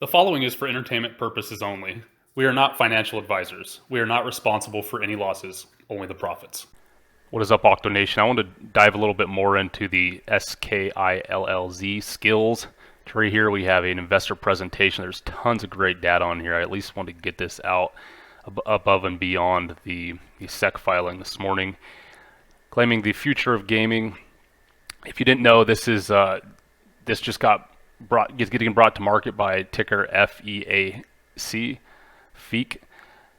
The following is for entertainment purposes only. We are not financial advisors. We are not responsible for any losses, only the profits. What is up, Octo Nation? I want to dive a little bit more into the SKILLZ Skillz tree here. We have an investor presentation. There's tons of great data on here. I at least want to get this out above and beyond the SEC filing this morning, claiming the future of gaming. If you didn't know, this just getting brought to market by ticker FEAC, FEAC,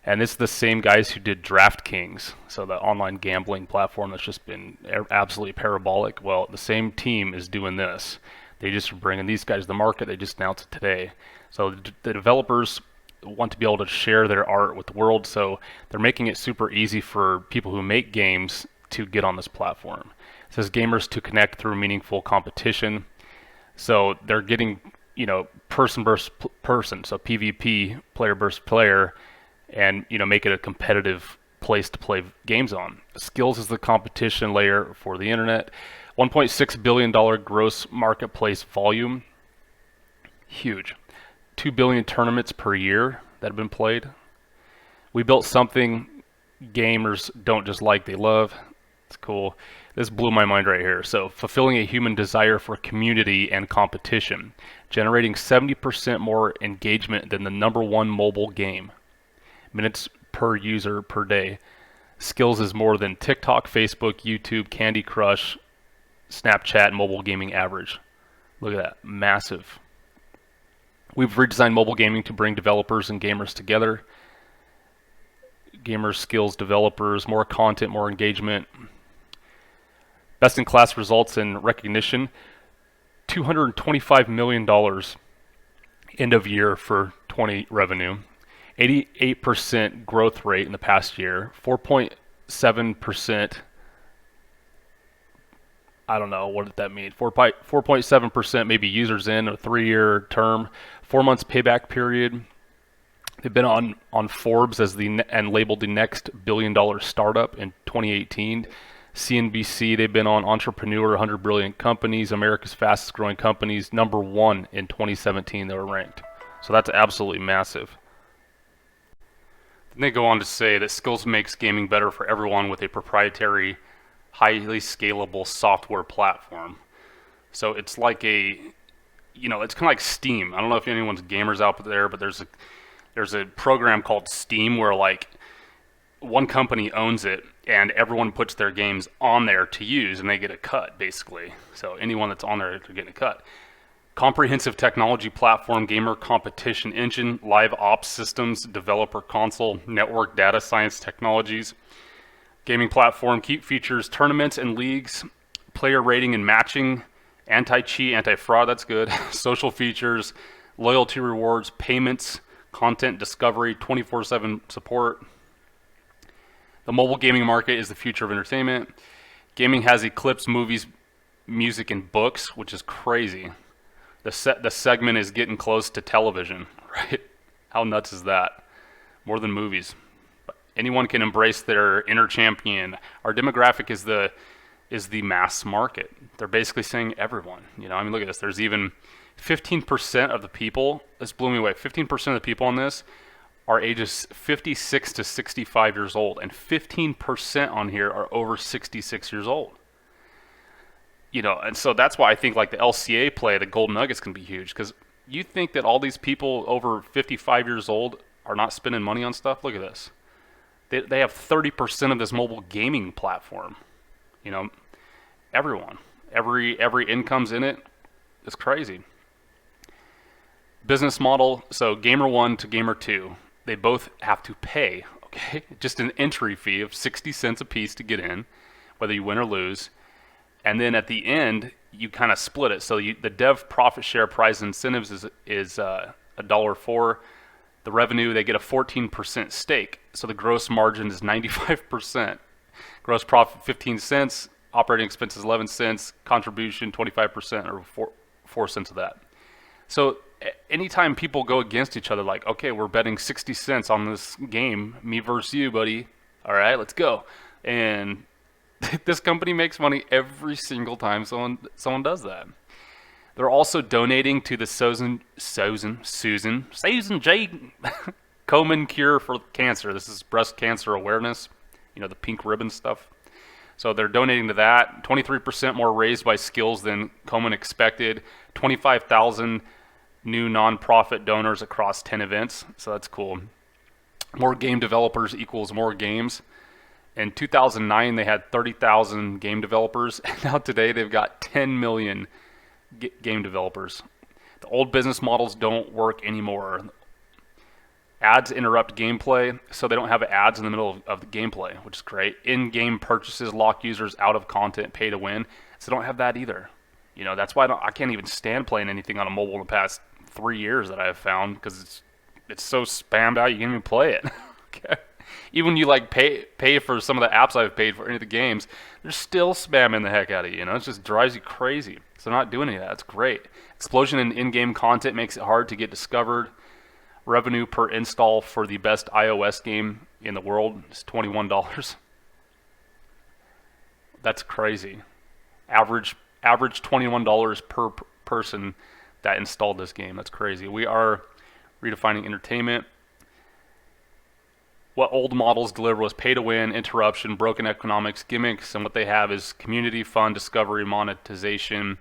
and this is the same guys who did DraftKings, so the online gambling platform that's just been absolutely parabolic. Well, the same team is doing this. They just are bringing these guys to the market. They just announced it today. So the developers want to be able to share their art with the world, so they're making it super easy for people who make games to get on this platform. It says gamers to connect through meaningful competition. So they're getting, person versus person, so PvP, player versus player, and make it a competitive place to play games on. Skillz is the competition layer for the internet. $1.6 billion gross marketplace volume, huge. 2 billion tournaments per year that have been played. We built something gamers don't just like, they love. It's cool. This blew my mind right here. So, fulfilling a human desire for community and competition, generating 70% more engagement than the #1 mobile game. Minutes per user per day. Skillz is more than TikTok, Facebook, YouTube, Candy Crush, Snapchat, and mobile gaming average. Look at that, massive. We've redesigned mobile gaming to bring developers and gamers together. Gamers, skills, developers, more content, more engagement. Best-in-class results and recognition. $225 million end of year for 20 revenue. 88% growth rate in the past year. 4.7%. I don't know, what did that mean? 4.7% maybe users in a 3-year term. 4 months payback period. They've been on Forbes and labeled the next billion-dollar startup in 2018. CNBC, they've been on Entrepreneur, 100 Brilliant Companies, America's Fastest Growing Companies, #1 in 2017 they were ranked. So that's absolutely massive. Then they go on to say that Skillz makes gaming better for everyone with a proprietary, highly scalable software platform. So it's like it's kind of like Steam. I don't know if anyone's gamers out there, but there's a program called Steam where one company owns it and everyone puts their games on there to use and they get a cut, basically. So anyone that's on there, they're getting a cut. Comprehensive technology platform, gamer competition engine, live ops systems, developer console, network data science technologies. Gaming platform features tournaments and leagues, player rating and matching, anti-cheat, anti-fraud, that's good. Social features, loyalty rewards, payments, content discovery, 24/7 support. The mobile gaming market is the future of entertainment. Gaming has eclipsed movies, music, and books, which is crazy. The segment is getting close to television, right? How nuts is that? More than movies. But anyone can embrace their inner champion. Our demographic is the mass market. They're basically saying everyone. Look at this. There's even 15% of the people. This blew me away. 15% of the people on this are ages 56 to 65 years old, and 15% on here are over 66 years old. And so that's why I think the LCA play, the Golden Nuggets, can be huge, because you think that all these people over 55 years old are not spending money on stuff. Look at this. They have 30% of this mobile gaming platform. Everyone, every income's in it. It's crazy. Business model, so Gamer 1 to Gamer 2, they both have to pay, okay? Just an entry fee of 60 cents a piece to get in, whether you win or lose. And then at the end, you kind of split it. So the dev profit share prize incentives is $1.04. The revenue, they get a 14% stake. So the gross margin is 95%. Gross profit 15 cents, operating expenses 11 cents, contribution 25% or 4 cents of that. So anytime people go against each other, okay, we're betting 60 cents on this game, me versus you, buddy. All right, let's go. And this company makes money every single time someone does that. They're also donating to the Susan J. Komen Cure for Cancer. This is breast cancer awareness, the pink ribbon stuff. So they're donating to that. 23% more raised by Skillz than Komen expected. 25,000 new nonprofit donors across 10 events. So that's cool. More game developers equals more games. In 2009, they had 30,000 game developers. And now today, they've got 10 million game developers. The old business models don't work anymore. Ads interrupt gameplay, so they don't have ads in the middle of the gameplay, which is great. In-game purchases lock users out of content, pay to win. So they don't have that either. That's why I can't even stand playing anything on a mobile in the past 3 years that I have found, because it's so spammed out you can't even play it. Okay. Even when you pay for some of the apps I've paid for any of the games, they're still spamming the heck out of you. It just drives you crazy. So they're not doing any of that. It's great. Explosion in in-game content makes it hard to get discovered. Revenue per install for the best iOS game in the world is $21. That's crazy. Average $21 per person that installed this game. That's crazy. We are redefining entertainment. What old models deliver was pay to win, interruption, broken economics, gimmicks, and what they have is community fun, discovery, monetization.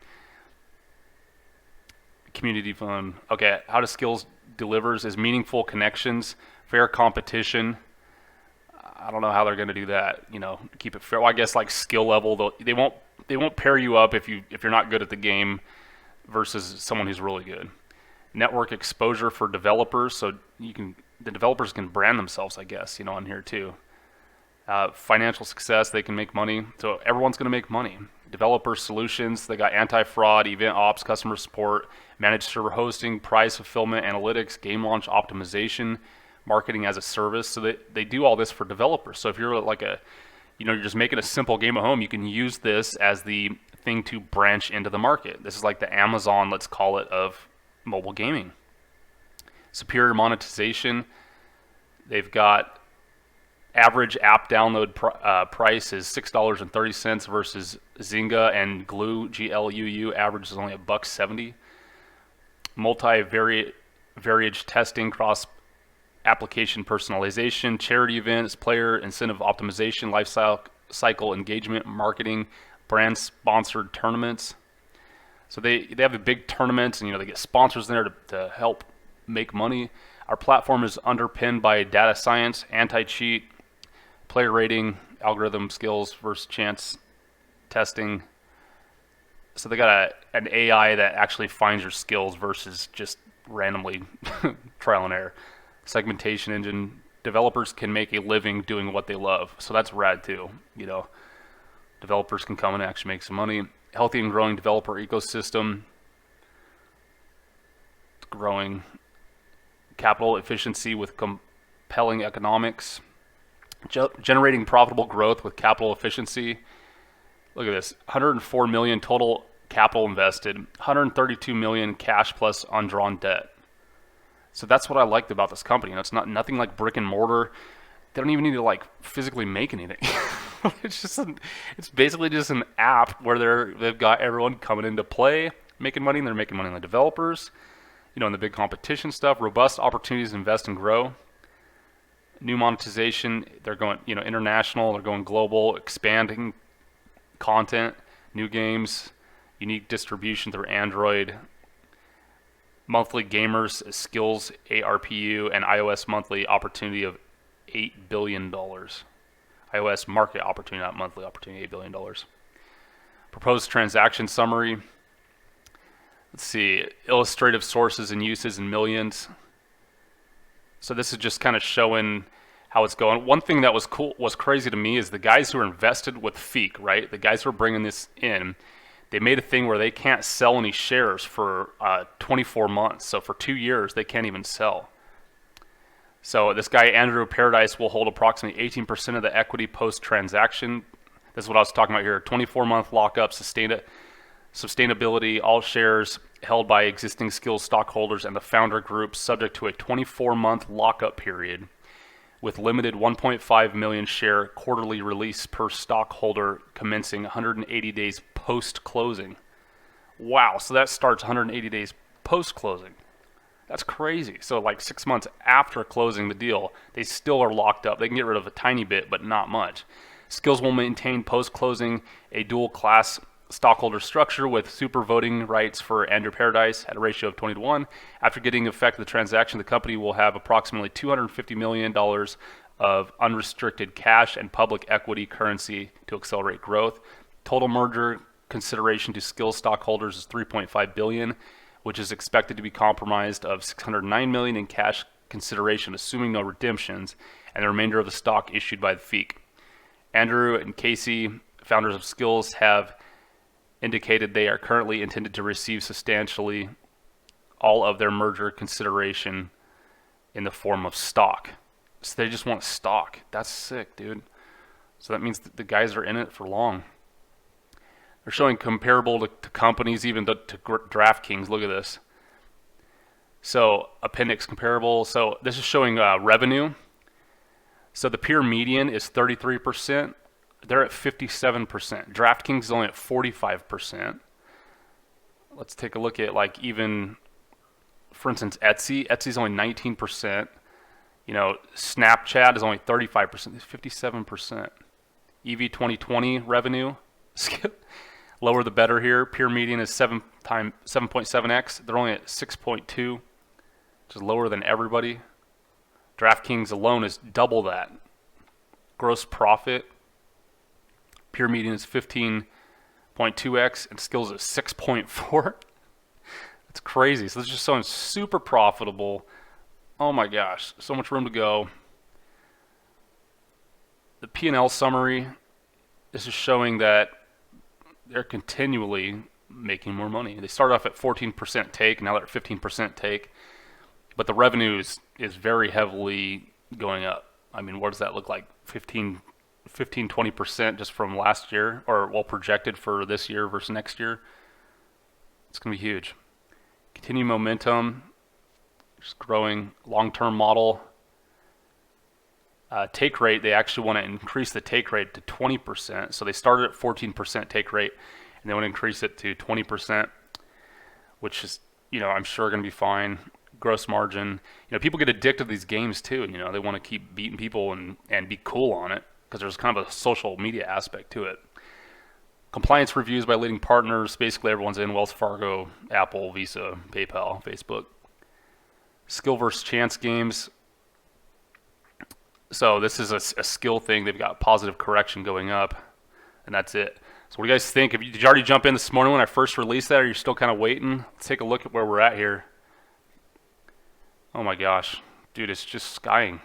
Community fun. Okay, how does Skillz delivers is meaningful connections, fair competition. I don't know how they're going to do that. Keep it fair. Well, I guess like skill level, they won't pair you up if you're not good at the game versus someone who's really good. Network exposure for developers, so the developers can brand themselves, I guess, on here too. Financial success, they can make money, so everyone's going to make money. Developer solutions, they got anti-fraud, event ops, customer support, managed server hosting, price fulfillment, analytics, game launch optimization, marketing as a service. So they do all this for developers. So if you're you're just making a simple game at home, you can use this as the thing to branch into the market. This is like the Amazon, let's call it, of mobile gaming. Superior monetization. They've got average app download price is $6.30 versus Zynga and Glue, GLUU, average is only $1.70. Multi-variage testing, cross-application personalization, charity events, player incentive optimization, life cycle engagement, marketing, brand-sponsored tournaments. So they have the big tournaments, and they get sponsors in there to help make money. Our platform is underpinned by data science, anti-cheat, player rating, algorithm skills versus chance testing. So they got an AI that actually finds your skills versus just randomly trial and error. Segmentation engine. Developers can make a living doing what they love. So that's rad too. Developers can come and actually make some money. Healthy and growing developer ecosystem. Growing. Capital efficiency with compelling economics. Generating profitable growth with capital efficiency. Look at this, 104 million total capital invested, 132 million cash plus undrawn debt. So that's what I liked about this company. It's nothing like brick and mortar. They don't even need to physically make anything. It's basically just an app where they've got everyone coming into play, making money, and they're making money on the developers, in the big competition stuff. Robust opportunities to invest and grow. New monetization, they're going, international, they're going global, expanding content, new games, unique distribution through Android, monthly gamers, Skillz, ARPU, and iOS monthly opportunity of $8 billion. iOS market opportunity, not monthly opportunity, $8 billion. Proposed transaction summary. Let's see, illustrative sources and uses in millions. So this is just kind of showing how it's going. One thing that was crazy to me is the guys who are invested with FEAC, right? The guys who are bringing this in, they made a thing where they can't sell any shares for 24 months. So for 2 years, they can't even sell. So this guy, Andrew Paradise, will hold approximately 18% of the equity post-transaction. This is what I was talking about here. 24-month lockup, sustainability, all shares held by existing Skillz stockholders and the founder group, subject to a 24-month lockup period with limited 1.5 million share quarterly release per stockholder commencing 180 days post-closing. Wow, so that starts 180 days post-closing. That's crazy. So like 6 months after closing the deal, they still are locked up. They can get rid of a tiny bit, but not much. Skillz will maintain post-closing a dual-class stockholder structure with super voting rights for Andrew Paradise at a ratio of 20-1. After getting effect of the transaction, the company will have approximately $250 million of unrestricted cash and public equity currency to accelerate growth. Total merger consideration to Skillz stockholders is $3.5 billion, which is expected to be comprised of $609 million in cash consideration, assuming no redemptions, and the remainder of the stock issued by the FEAC. Andrew and Casey, founders of Skillz, have indicated they are currently intended to receive substantially all of their merger consideration in the form of stock. So they just want stock. That's sick, dude. So that means the guys are in it for long. They're showing comparable to companies, even to DraftKings. Look at this. So appendix comparable. So this is showing revenue. So the peer median is 33%. They're at 57%. DraftKings is only at 45%. Let's take a look at like even, for instance, Etsy. Etsy's only 19%. You know, Snapchat is only 35%. It's 57%. EV 2020 revenue. Lower the better here. Peer median is 7.7x. They're only at 6.2, which is lower than everybody. DraftKings alone is double that. Gross profit. Peer median is 15.2x and Skillz is 6.4. That's crazy. So this is just so super profitable. Oh my gosh, so much room to go. The P&L summary, this is showing that they're continually making more money. They started off at 14% take, now they're at 15% take, but the revenue is very heavily going up. I mean, what does that look like? 20% just from last year, or well, projected for this year versus next year. It's going to be huge. Continue momentum, just growing. Long-term model. Take rate, they actually want to increase the take rate to 20%. So they started at 14% take rate, and they want to increase it to 20%, which is, you know, I'm sure going to be fine. Gross margin. You know, people get addicted to these games too, and, you know, they want to keep beating people and be cool on it, because there's kind of a social media aspect to it. Compliance reviews by leading partners. Basically, everyone's in: Wells Fargo, Apple, Visa, PayPal, Facebook. Skill versus chance games. So this is a skill thing. They've got positive correction going up, and that's it. So what do you guys think? Did you already jump in this morning when I first released that, or are you still kind of waiting? Let's take a look at where we're at here. Oh my gosh, dude, it's just skying.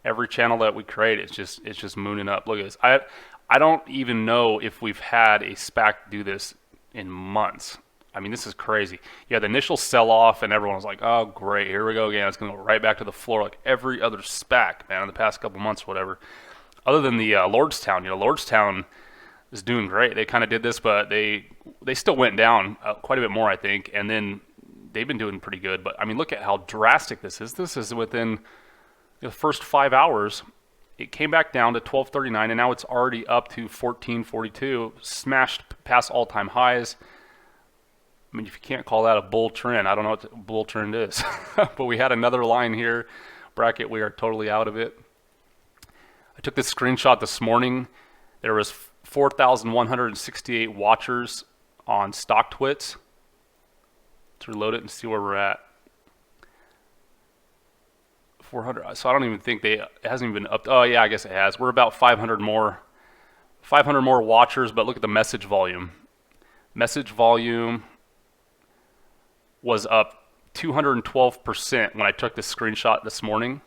Every channel that we create, it's just mooning up. Look at this. I don't even know if we've had a SPAC do this in months. I mean, this is crazy. Yeah, the initial sell-off, and everyone was like, oh, great, here we go again. It's going to go right back to the floor like every other SPAC, man, in the past couple months or whatever. Other than the Lordstown. You know, Lordstown is doing great. They kind of did this, but they still went down quite a bit more, I think, and then they've been doing pretty good. But, I mean, look at how drastic this is. This is within the first 5 hours. It came back down to 12.39, and now it's already up to 14.42, smashed past all-time highs. I mean, if you can't call that a bull trend, I don't know what a bull trend is. But we had another line here, bracket, we are totally out of it. I took this screenshot this morning. There was 4,168 watchers on StockTwits. Let's reload it and see where we're at. 400. So I don't even think it hasn't even been up. Oh yeah, I guess it has. We're about 500 more watchers, but look at the message volume. Message volume was up 212% when I took this screenshot this morning.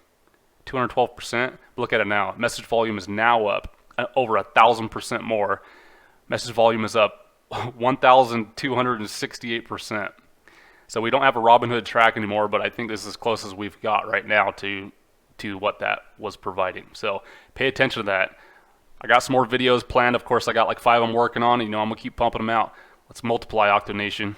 212%. Look at it now. Message volume is now up over 1,000% more. Message volume is up 1,268%. So we don't have a Robinhood track anymore, but I think this is as close as we've got right now to what that was providing. So pay attention to that. I got some more videos planned. Of course, I got like 5 I'm working on. You know, I'm going to keep pumping them out. Let's multiply, Octo Nation.